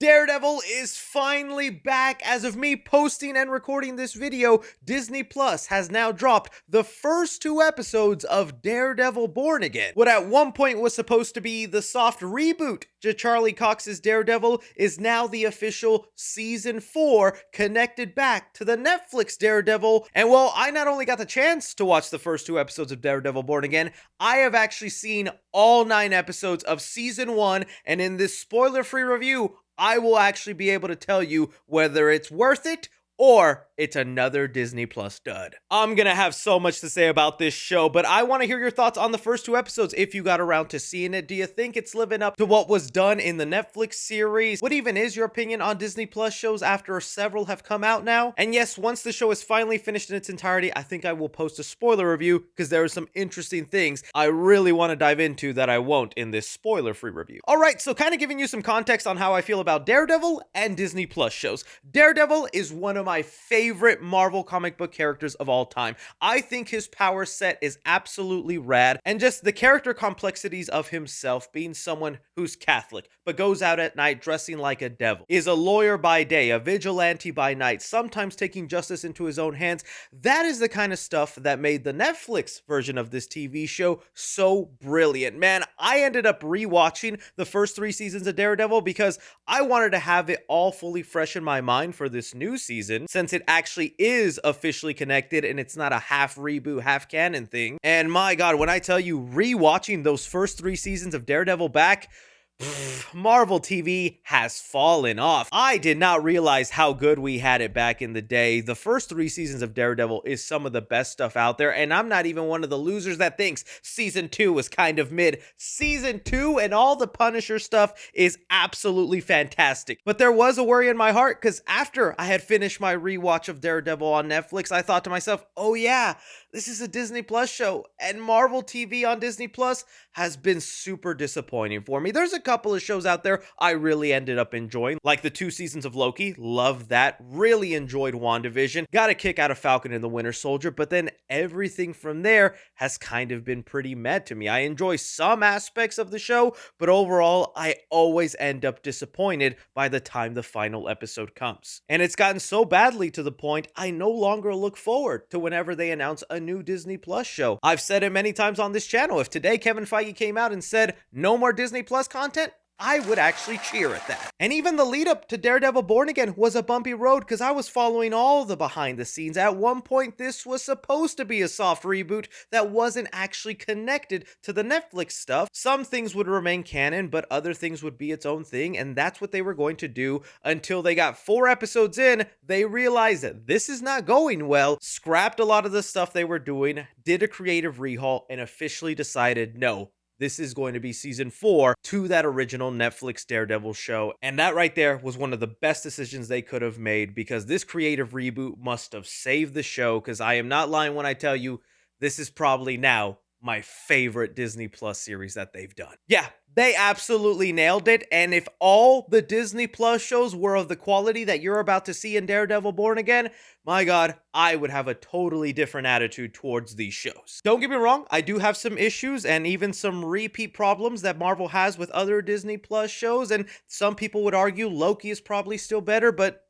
Daredevil is finally back. As of me posting and recording this video, Disney Plus has now dropped the first 2 episodes of Daredevil Born Again. What at one point was supposed to be the soft reboot to Charlie Cox's Daredevil is now the official season 4 connected back to the Netflix Daredevil. And well, I not only got the chance to watch the first 2 episodes of Daredevil Born Again, I have actually seen all 9 episodes of season 1, and in this spoiler-free review, I will actually be able to tell you whether it's worth it or it's another Disney Plus dud. I'm gonna have so much to say about this show, but I want to hear your thoughts on the first 2 episodes if you got around to seeing it. Do you think it's living up to what was done in the Netflix series? What even is your opinion on Disney Plus shows after several have come out now? And yes, once the show is finally finished in its entirety, I think I will post a spoiler review because there are some interesting things I really want to dive into that I won't in this spoiler-free review. Alright, so kind of giving you some context on how I feel about Daredevil and Disney Plus shows. Daredevil is one of my favorite Marvel comic book characters of all time. I think his power set is absolutely rad, and just the character complexities of himself being someone who's Catholic, but goes out at night dressing like a devil, is a lawyer by day, a vigilante by night, sometimes taking justice into his own hands. That is the kind of stuff that made the Netflix version of this TV show so brilliant. Man, I ended up rewatching the first 3 seasons of Daredevil because I wanted to have it all fully fresh in my mind for this new season, since it actually is officially connected and it's not a half reboot, half canon thing. And my god, when I tell you, rewatching those first 3 seasons of Daredevil back, Marvel TV has fallen off. I did not realize how good we had it back in the day. The first 3 seasons of Daredevil is some of the best stuff out there, and I'm not even one of the losers that thinks season 2 was kind of mid. Season 2 and all the Punisher stuff is absolutely fantastic. But there was a worry in my heart because after I had finished my rewatch of Daredevil on Netflix, I thought to myself, oh yeah, this is a Disney Plus show, and Marvel TV on Disney Plus has been super disappointing for me. There's a couple of shows out there I really ended up enjoying, like the 2 seasons of Loki. Loved that. Really enjoyed WandaVision. Got a kick out of Falcon and the Winter Soldier, but then everything from there has kind of been pretty meh to me. I enjoy some aspects of the show, but overall, I always end up disappointed by the time the final episode comes. And it's gotten so badly to the point I no longer look forward to whenever they announce a new Disney Plus show. I've said it many times on this channel. If today Kevin Feige came out and said no more Disney Plus content, I would actually cheer at that. And even the lead up to Daredevil Born Again was a bumpy road because I was following all the behind the scenes. At one point, this was supposed to be a soft reboot that wasn't actually connected to the Netflix stuff. Some things would remain canon, but other things would be its own thing, and that's what they were going to do until they got 4 episodes in. They realized that this is not going well, scrapped a lot of the stuff they were doing, did a creative rehaul, and officially decided, no, this is going to be season 4 to that original Netflix Daredevil show. And that right there was one of the best decisions they could have made, because this creative reboot must have saved the show, because I am not lying when I tell you this is probably now my favorite Disney Plus series that they've done. Yeah, they absolutely nailed it, and if all the Disney Plus shows were of the quality that you're about to see in Daredevil Born Again, my god, I would have a totally different attitude towards these shows. Don't get me wrong, I do have some issues and even some repeat problems that Marvel has with other Disney Plus shows, and some people would argue Loki is probably still better, but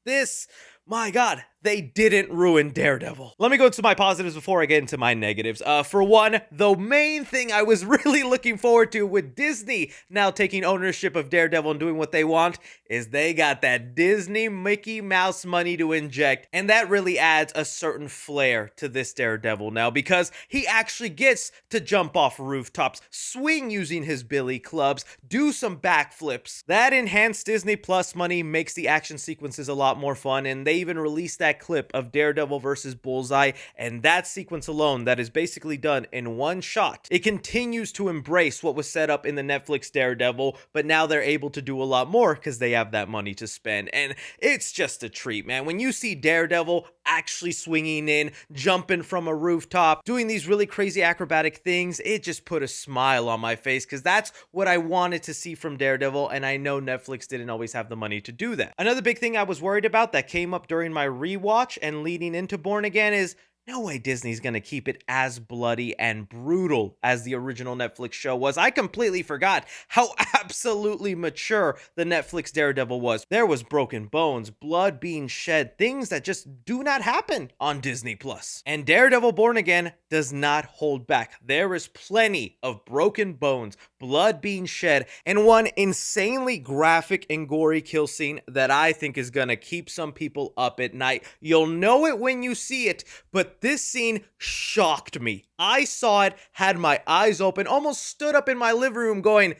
this, my god, they didn't ruin Daredevil. Let me go into my positives before I get into my negatives. For one, the main thing I was really looking forward to with Disney now taking ownership of Daredevil and doing what they want is they got that Disney Mickey Mouse money to inject, and that really adds a certain flair to this Daredevil now, because he actually gets to jump off rooftops, swing using his billy clubs, do some backflips. That enhanced Disney Plus money makes the action sequences a lot more fun, and they even released that clip of Daredevil versus Bullseye, and that sequence alone that is basically done in one shot. It continues to embrace what was set up in the Netflix Daredevil, but now they're able to do a lot more because they have that money to spend, and it's just a treat, man. When you see Daredevil actually swinging in, jumping from a rooftop, doing these really crazy acrobatic things, it just put a smile on my face, because that's what I wanted to see from Daredevil, and I know Netflix didn't always have the money to do that. Another big thing I was worried about that came up during my rewatch and leading into Born Again is no way Disney's gonna keep it as bloody and brutal as the original Netflix show was. I completely forgot how absolutely mature the Netflix Daredevil was. There was broken bones, blood being shed, things that just do not happen on Disney Plus. And Daredevil Born Again does not hold back. There is plenty of broken bones, blood being shed, and one insanely graphic and gory kill scene that I think is gonna keep some people up at night. You'll know it when you see it, but this scene shocked me. I saw it, had my eyes open, almost stood up in my living room going,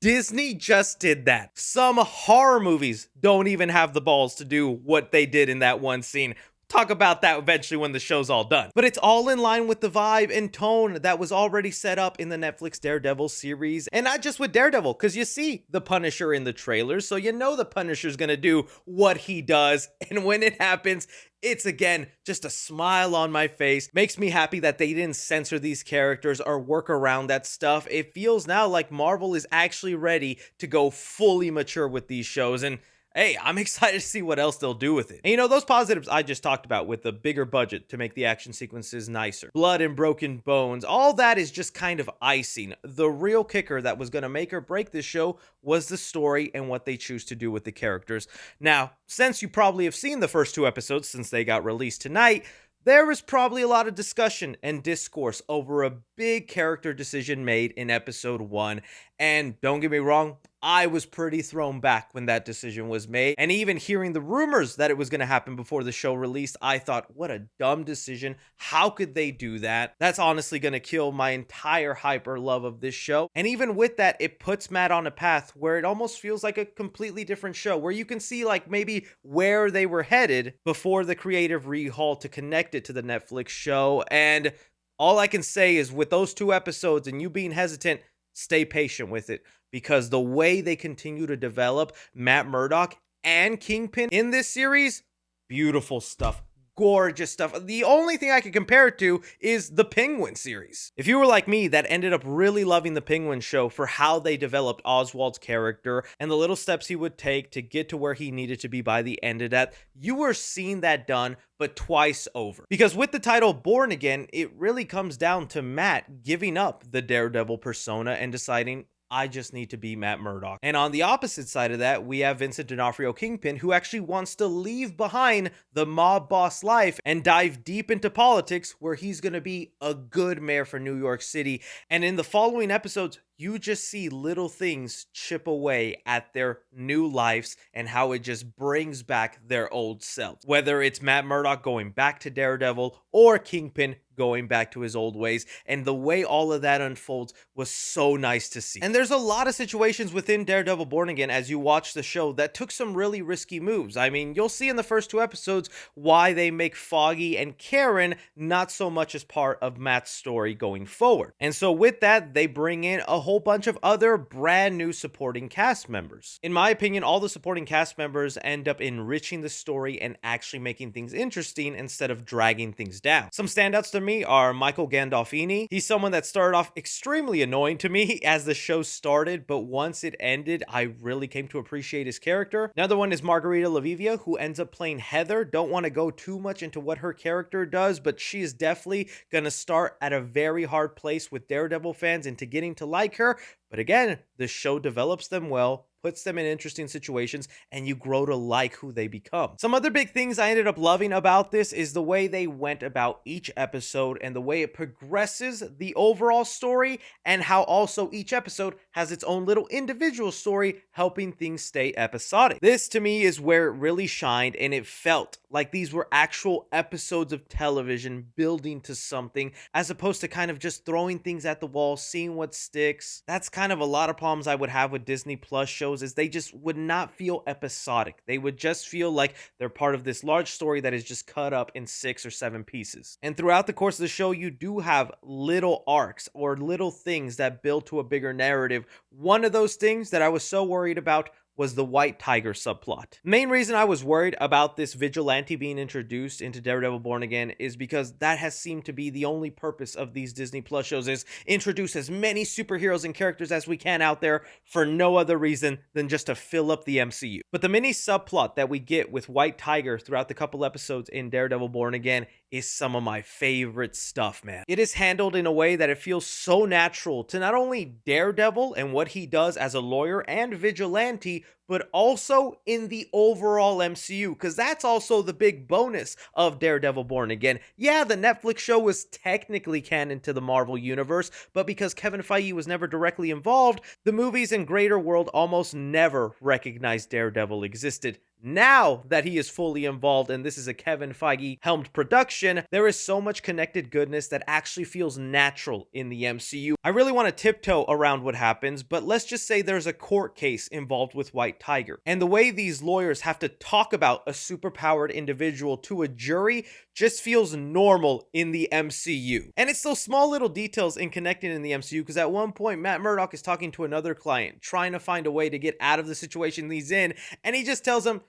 Disney just did that. Some horror movies don't even have the balls to do what they did in that one scene. Talk about that eventually when the show's all done. But it's all in line with the vibe and tone that was already set up in the Netflix Daredevil series. And not just with Daredevil, because you see the Punisher in the trailers, so you know the Punisher's gonna do what he does. And when it happens, it's again just a smile on my face. Makes me happy that they didn't censor these characters or work around that stuff. It feels now like Marvel is actually ready to go fully mature with these shows. And hey, I'm excited to see what else they'll do with it. And you know, those positives I just talked about with the bigger budget to make the action sequences nicer, blood and broken bones, all that is just kind of icing. The real kicker that was going to make or break this show was the story and what they choose to do with the characters. Now, since you probably have seen the first 2 episodes since they got released tonight, there was probably a lot of discussion and discourse over a big character decision made in episode 1. And don't get me wrong, I was pretty thrown back when that decision was made. And even hearing the rumors that it was going to happen before the show released, I thought, what a dumb decision. How could they do that? That's honestly going to kill my entire hyper love of this show. And even with that, it puts Matt on a path where it almost feels like a completely different show, where you can see like maybe where they were headed before the creative rehaul to connect it to the Netflix show. And all I can say is with those 2 episodes and you being hesitant, stay patient with it, because the way they continue to develop Matt Murdock and Kingpin in this series, beautiful stuff. Gorgeous stuff. The only thing I can compare it to is the Penguin series. If you were like me that ended up really loving the Penguin show for how they developed Oswald's character and the little steps he would take to get to where he needed to be by the end of that, you were seeing that done, but twice over. Because with the title Born Again, it really comes down to Matt giving up the Daredevil persona and deciding, I just need to be Matt Murdock. And on the opposite side of that, we have Vincent D'Onofrio Kingpin, who actually wants to leave behind the mob boss life and dive deep into politics, where he's going to be a good mayor for New York City. And in the following episodes, you just see little things chip away at their new lives and how it just brings back their old selves. Whether it's Matt Murdock going back to Daredevil or Kingpin going back to his old ways, and the way all of that unfolds was so nice to see. And there's a lot of situations within Daredevil Born Again as you watch the show that took some really risky moves. I mean, you'll see in the first 2 episodes why they make Foggy and Karen not so much as part of Matt's story going forward. And so with that, they bring in a whole bunch of other brand new supporting cast members. In my opinion, all the supporting cast members end up enriching the story and actually making things interesting instead of dragging things down. Some standouts to me are Michael Gandolfini. He's someone that started off extremely annoying to me as the show started, but once it ended, I really came to appreciate his character. Another one is Margarita Lavivia, who ends up playing Heather. Don't want to go too much into what her character does, but she is definitely going to start at a very hard place with Daredevil fans into getting to like her. But again, the show develops them well, puts them in interesting situations, and you grow to like who they become. Some other big things I ended up loving about this is the way they went about each episode and the way it progresses the overall story, and how also each episode has its own little individual story helping things stay episodic. This to me is where it really shined, and it felt like these were actual episodes of television building to something, as opposed to kind of just throwing things at the wall, seeing what sticks. That's kind of a lot of problems I would have with Disney Plus shows, is they just would not feel episodic. They would just feel like they're part of this large story that is just cut up in 6 or 7 pieces. And throughout the course of the show, you do have little arcs or little things that build to a bigger narrative. One of those things that I was so worried about was the White Tiger subplot. Main reason I was worried about this vigilante being introduced into Daredevil Born Again is because that has seemed to be the only purpose of these Disney Plus shows, is introduce as many superheroes and characters as we can out there for no other reason than just to fill up the MCU. But the mini subplot that we get with White Tiger throughout the couple episodes in Daredevil Born Again is some of my favorite stuff, man. It is handled in a way that it feels so natural to not only Daredevil and what he does as a lawyer and vigilante, but also in the overall MCU, because that's also the big bonus of Daredevil Born Again. Yeah, the Netflix show was technically canon to the Marvel Universe, but because Kevin Feige was never directly involved, the movies and greater world almost never recognized Daredevil existed. Now that he is fully involved and this is a Kevin Feige helmed production, there is so much connected goodness that actually feels natural in the MCU. I really want to tiptoe around what happens, but let's just say there's a court case involved with White Tiger. And the way these lawyers have to talk about a superpowered individual to a jury just feels normal in the MCU. And it's those small little details in connecting in the MCU, because at one point Matt Murdock is talking to another client, trying to find a way to get out of the situation he's in, and he just tells him,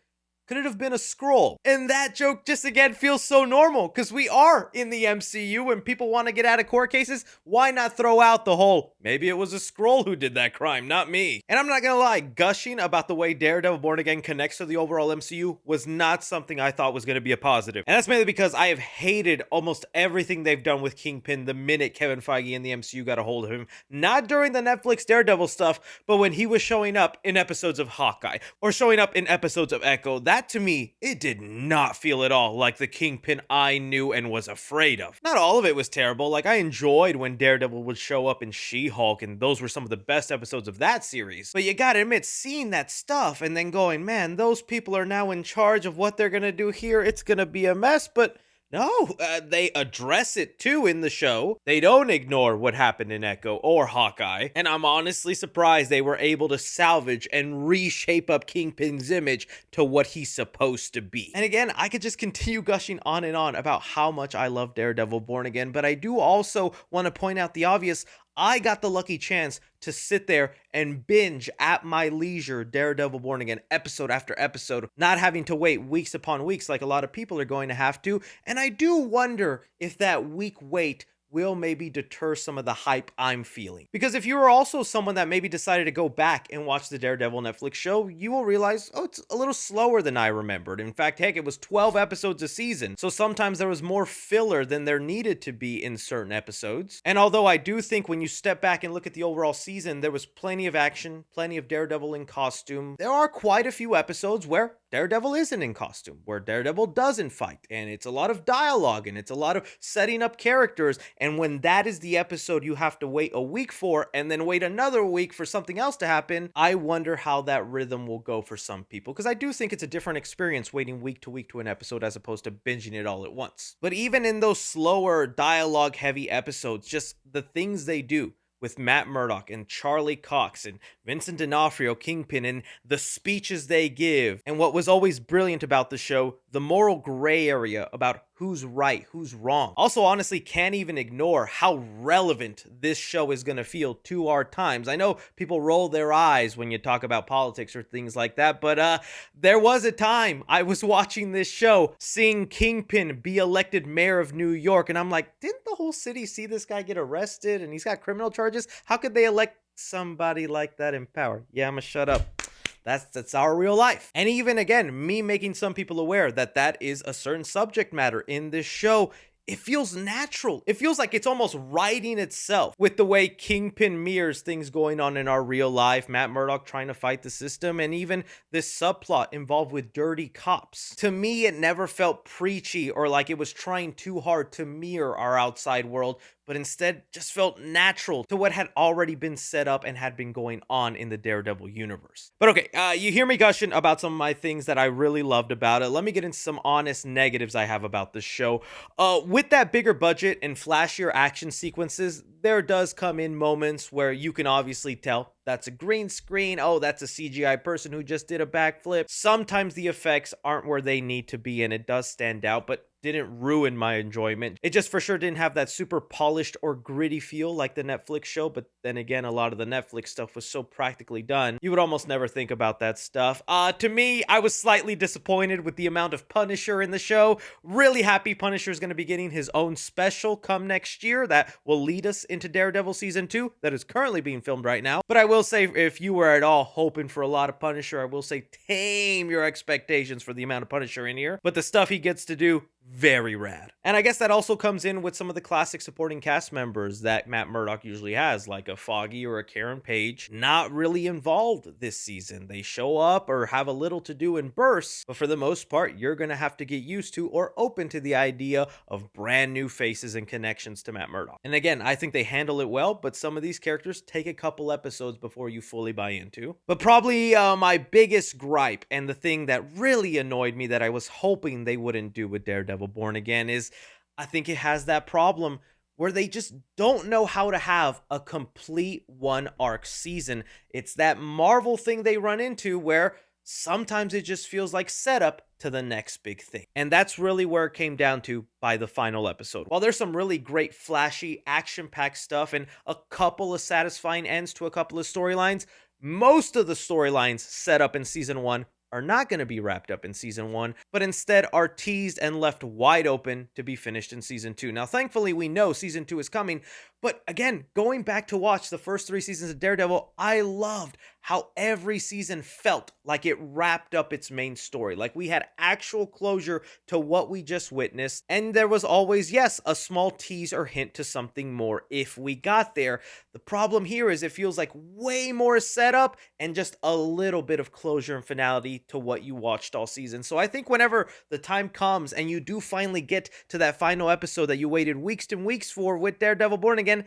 could it have been a scroll? And that joke just again feels so normal because we are in the MCU and people want to get out of court cases. Why not throw out the whole, maybe it was a scroll who did that crime, not me. And I'm not gonna lie, gushing about the way Daredevil Born Again connects to the overall MCU was not something I thought was gonna be a positive. And that's mainly because I have hated almost everything they've done with Kingpin the minute Kevin Feige and the MCU got a hold of him. Not during the Netflix Daredevil stuff, but when he was showing up in episodes of Hawkeye or showing up in episodes of Echo. That to me, it did not feel at all like the Kingpin I knew and was afraid of. Not all of it was terrible. Like, I enjoyed when Daredevil would show up in She-Hulk, and those were some of the best episodes of that series. But you gotta admit, seeing that stuff and then going, man, those people are now in charge of what they're gonna do here, it's gonna be a mess. But no, they address it too in the show. They don't ignore what happened in Echo or Hawkeye. And I'm honestly surprised they were able to salvage and reshape up Kingpin's image to what he's supposed to be. And again, I could just continue gushing on and on about how much I love Daredevil Born Again, but I do also want to point out the obvious. I got the lucky chance to sit there and binge at my leisure Daredevil Born Again episode after episode, not having to wait weeks upon weeks like a lot of people are going to have to. And I do wonder if that week wait will maybe deter some of the hype I'm feeling. Because if you are also someone that maybe decided to go back and watch the Daredevil Netflix show, you will realize, oh, it's a little slower than I remembered. In fact, heck, it was 12 episodes a season. So sometimes there was more filler than there needed to be in certain episodes. And although I do think when you step back and look at the overall season, there was plenty of action, plenty of Daredevil in costume. There are quite a few episodes where Daredevil isn't in costume, where Daredevil doesn't fight, and it's a lot of dialogue, and it's a lot of setting up characters, and when that is the episode you have to wait a week for, and then wait another week for something else to happen, I wonder how that rhythm will go for some people, because I do think it's a different experience waiting week to an episode as opposed to binging it all at once. But even in those slower, dialogue-heavy episodes, just the things they do with Matt Murdock and Charlie Cox and Vincent D'Onofrio, Kingpin, and the speeches they give. And what was always brilliant about the show, the moral gray area about who's right, who's wrong. Also, honestly, can't even ignore how relevant this show is going to feel to our times. I know people roll their eyes when you talk about politics or things like that, but there was a time I was watching this show, seeing Kingpin be elected mayor of New York, and I'm like, didn't the whole city see this guy get arrested and he's got criminal charges? How could they elect somebody like that in power? Yeah, I'm gonna shut up. That's our real life. And even again, me making some people aware that that is a certain subject matter in this show, it feels natural. It feels like it's almost writing itself with the way Kingpin mirrors things going on in our real life, Matt Murdock trying to fight the system, and even this subplot involved with dirty cops. To me, it never felt preachy or like it was trying too hard to mirror our outside world, but instead just felt natural to what had already been set up and had been going on in the Daredevil universe. But okay, you hear me gushing about some of my things that I really loved about it. Let me get into some honest negatives I have about the show. With that bigger budget and flashier action sequences, there does come in moments where you can obviously tell that's a green screen. Oh, that's a CGI person who just did a backflip. Sometimes the effects aren't where they need to be, and it does stand out, but didn't ruin my enjoyment. It just for sure didn't have that super polished or gritty feel like the Netflix show, but then again, a lot of the Netflix stuff was so practically done, you would almost never think about that stuff. To me, I was slightly disappointed with the amount of Punisher in the show. Really happy Punisher is going to be getting his own special come next year that will lead us into Daredevil Season 2 that is currently being filmed right now. But I will say, if you were at all hoping for a lot of Punisher, I will say tame your expectations for the amount of Punisher in here. But the stuff he gets to do, very rad. And I guess that also comes in with some of the classic supporting cast members that Matt Murdock usually has, like a Foggy or a Karen Page, not really involved this season. They show up or have a little to do in bursts, but for the most part, you're going to have to get used to or open to the idea of brand new faces and connections to Matt Murdock. And again, I think they handle it well, but some of these characters take a couple episodes before you fully buy into. But probably my biggest gripe and the thing that really annoyed me that I was hoping they wouldn't do with Daredevil Born Again is I think it has that problem where they just don't know how to have a complete one arc season. It's that Marvel thing they run into where sometimes it just feels like setup to the next big thing. And that's really where it came down to by the final episode. While there's some really great, flashy, action-packed stuff and a couple of satisfying ends to a couple of storylines, most of the storylines set up in season 1 are not going to be wrapped up in season 1, but instead are teased and left wide open to be finished in season 2. Now, thankfully, we know season 2 is coming, but again, going back to watch the first 3 seasons of Daredevil, I loved how every season felt like it wrapped up its main story, like we had actual closure to what we just witnessed, and there was always, yes, a small tease or hint to something more if we got there. The problem here is it feels like way more setup and just a little bit of closure and finality to what you watched all season. So I think whenever the time comes and you do finally get to that final episode that you waited weeks and weeks for with Daredevil Born Again,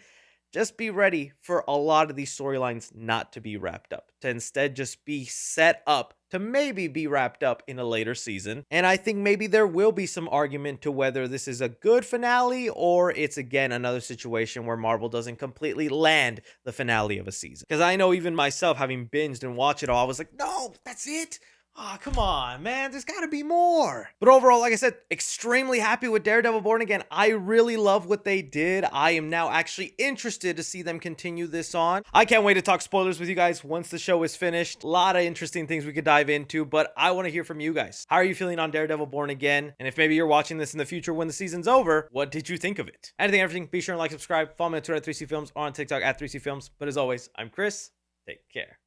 just be ready for a lot of these storylines not to be wrapped up, to instead just be set up to maybe be wrapped up in a later season. And I think maybe there will be some argument to whether this is a good finale or it's again another situation where Marvel doesn't completely land the finale of a season. Because I know even myself, having binged and watched it all, I was like, no, that's it. Oh, come on, man. There's got to be more. But overall, like I said, extremely happy with Daredevil Born Again. I really love what they did. I am now actually interested to see them continue this on. I can't wait to talk spoilers with you guys once the show is finished. A lot of interesting things we could dive into, but I want to hear from you guys. How are you feeling on Daredevil Born Again? And if maybe you're watching this in the future when the season's over, what did you think of it? Anything, everything, be sure and like, subscribe, follow me on Twitter at 3C Films or on TikTok at 3C Films. But as always, I'm Chris. Take care.